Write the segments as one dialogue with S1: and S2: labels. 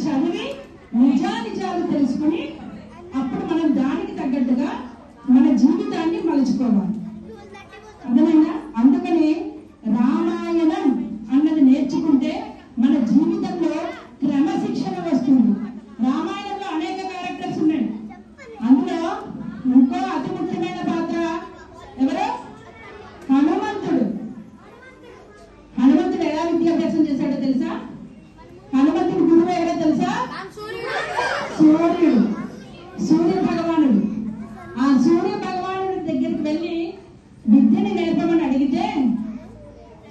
S1: చదివి నిజాలు తెలుసుకుని అప్పుడు మనం దానికి తగ్గట్టుగా మన జీవితాన్ని మలుచుకోవాలి. అర్థమైందా? అందుకని రామాయణం అన్నది నేర్చుకుంటే మన జీవితంలో క్రమశిక్షణ వస్తుంది. రామాయణంలో అనేక క్యారెక్టర్స్ ఉన్నాయి. అందులో ఇంకో అతి ముఖ్యమైన పాత్ర ఎవరు? హనుమంతుడు. హనుమంతుడు ఎలా విద్యాభ్యాసం చేశాడో తెలుసా? హనుమంతుడి గురువు ఎవరో తెలుసా? సూర్యుడు. సూర్య భగవానుడు. ఆ సూర్య భగవానుడి దగ్గరికి వెళ్ళి విద్యని నేర్పమని అడిగితే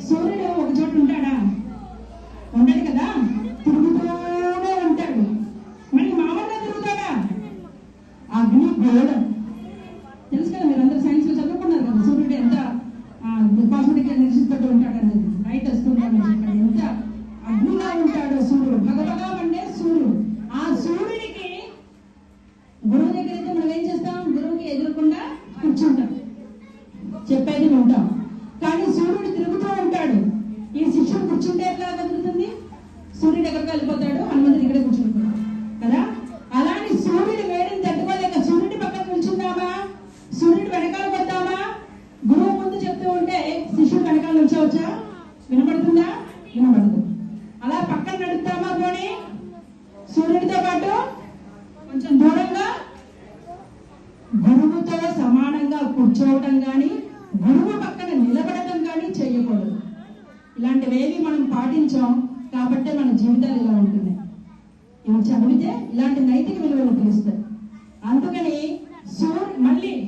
S1: సూర్యుడు ఒక చోట ఉంటాడా? ఉండడు కదా, తిరుగుతూనే ఉంటాడు. మరి మామూలుగా తిరుగుతాడా? అగ్ని గోళం తెలుసు కదా, మీరు అందరూ సైన్స్ లో చదువుకున్నారు కదా, సూర్యుడు ఎంత కాస్మెటిక్ ఎనర్జీతో ఉంటాడు అనేది, లైట్ వస్తుందని చెప్పండి, ఎంత అగ్నిగా ఉంటాడు సూర్యుడు, భగభగా మండే సూర్యుడు. ఆ సూర్యుడికి గురువు దగ్గర అయితే మనం ఏం చేస్తాం? గురువుకి ఎదురకుండా కూర్చుంటాం, చెప్పేది ఉంటాం. కానీ సూర్యుడు తిరుగుతూ ఉంటాడు. ఈ శిష్యుడు కూర్చుంటే ఎట్లా కదులుతుంది? సూర్యుడు ఎక్కడికి వెళ్ళిపోతాడు, హనుమంతుడు ఇక్కడే కూర్చుంటాడు కదా. అలానే సూర్యుడు వేడిని తట్టుకోలేక సూర్యుడి పక్కన కూర్చుందామా, సూర్యుడు వెనకాల వద్దామా? గురువు ముందు చెప్తూ ఉంటే శిష్యుడు వెనకాల నుంచోవచ్చా? వినపడుతుందా? వినపడదు. అలా పక్కన నడుపుతామా? పోనీ సూర్యుడితో పాటు కొంచెం దూరంగా గురువుతో సమానంగా కూర్చోవడం కానీ గురువు పక్కన నిలబడటం కానీ చేయకూడదు. ఇలాంటివేవి మనం పాటించాం కాబట్టి మన జీవితాలు ఇలా ఉంటున్నాయి. ఇవి చదివితే ఇలాంటి నైతిక విలువలు తెలుస్తాయి. అందుకని మళ్ళీ